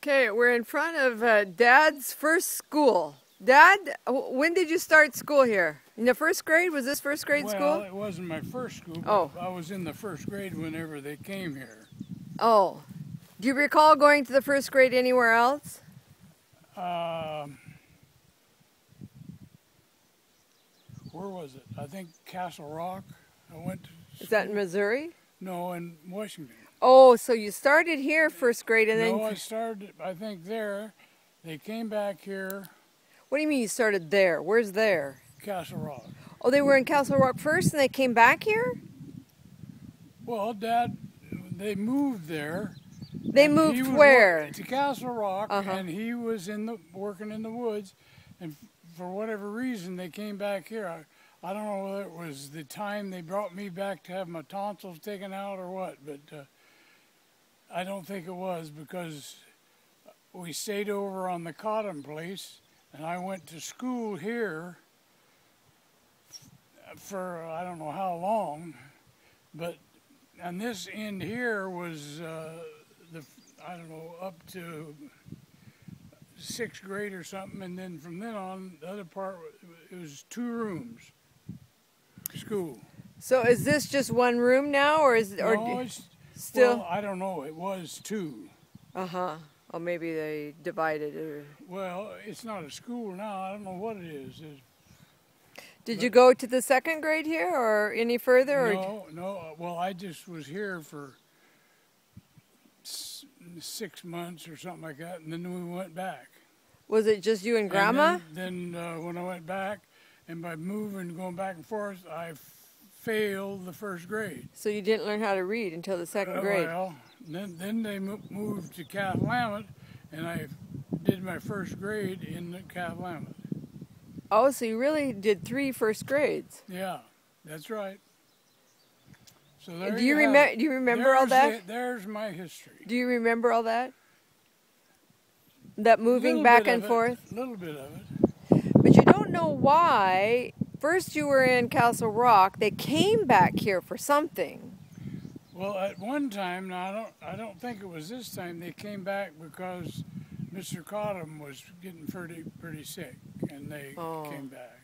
Okay, we're in front of Dad's first school. Dad, when did you start school here? In the first grade? Was this first grade school? Well, it wasn't my first school, but I was in the first grade whenever they came here. Oh. Do you recall going to the first grade anywhere else? Where was it? I think Castle Rock. I went to school. Is that in Missouri? No, in Washington. Oh, so you started here first grade and then... No, I started, I think, there. They came back here. What do you mean you started there? Where's there? Castle Rock. Oh, they were in Castle Rock first and they came back here? Well, Dad, they moved there. They moved where? To Castle Rock, and he was working in the woods, and for whatever reason they came back here. I don't know whether it was the time they brought me back to have my tonsils taken out or what, but I don't think it was, because we stayed over on the Cotton place, and I went to school here for I don't know how long, but on this end here was I don't know, up to 6th grade or something, and then from then on, the other part, it was 2 rooms, school. So is this just one room now, or is No, it's still? Well, I don't know. It was 2. Oh, maybe they divided it. Well, it's not a school now. I don't know what it is. Did you go to the 2nd grade here, or any further? No. Well, I just was here for 6 months or something like that, and then we went back. Was it just you and Grandma? And then when I went back, and by moving, going back and forth, I failed the 1st grade. So you didn't learn how to read until the 2nd grade? Well, then they moved to Cathlamet, and I did my 1st grade in Cathlamet. Oh, so you really did 3 first grades? Yeah, that's right. So there Do you remember all that? There's my history. Do you remember all that? That moving back and forth? A little bit of it. But you don't know why. First you were in Castle Rock. They came back here for something. Well, at one time, now I don't think it was this time, they came back because Mr. Cotton was getting pretty sick, and they came back.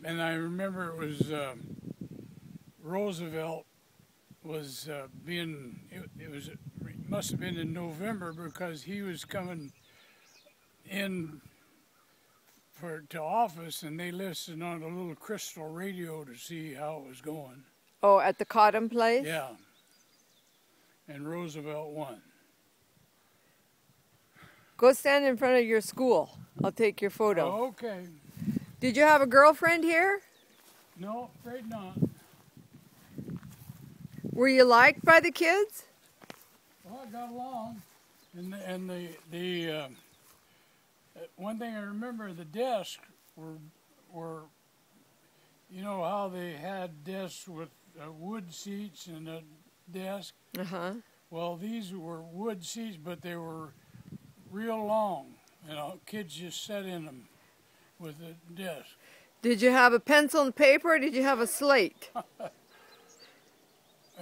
And I remember it was Roosevelt was it must have been in November, because he was coming in to office, and they listened on a little crystal radio to see how it was going. Oh, at the Cotton place? Yeah. And Roosevelt won. Go stand in front of your school. I'll take your photo. Oh, okay. Did you have a girlfriend here? No, afraid not. Were you liked by the kids? Well, I got along. And the one thing I remember, the desks were you know how they had desks with wood seats and a desk? Well, these were wood seats, but they were real long. You know, kids just sat in them with a desk. Did you have a pencil and paper, or did you have a slate?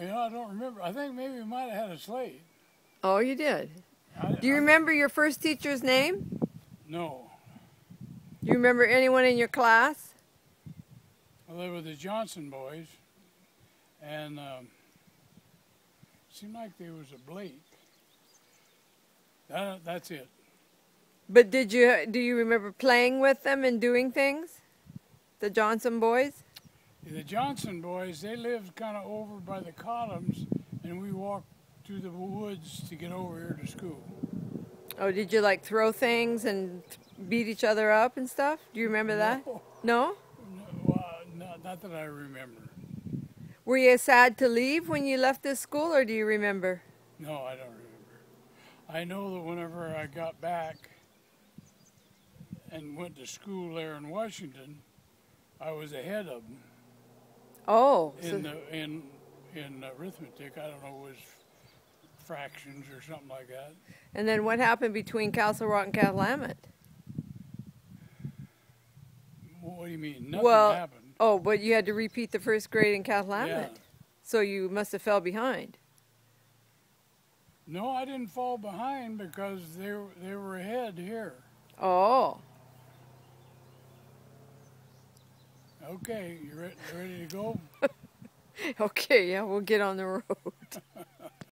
You know, I don't remember. I think maybe we might have had a slate. Oh, you did? Do you remember your first teacher's name? No. Do you remember anyone in your class? Well, they were the Johnson boys, and it seemed like there was a Blake. That's it. But do you remember playing with them and doing things? The Johnson boys? The Johnson boys, they lived kind of over by the Cottons, and we walked through the woods to get over here to school. Oh, did you like throw things and beat each other up and stuff? Do you remember that? No? Not that I remember. Were you sad to leave when you left this school, or do you remember? No, I don't remember. I know that whenever I got back and went to school there in Washington, I was ahead of them. Oh. In arithmetic, I don't know, it was fractions or something like that. And then what happened between Castle Rock and Cathlamet? What do you mean? Nothing happened. Oh, but you had to repeat the 1st grade in Cathlamet. Yeah. So you must have fell behind. No, I didn't fall behind because they were ahead here. Oh. Okay, you ready to go? Okay, yeah, we'll get on the road.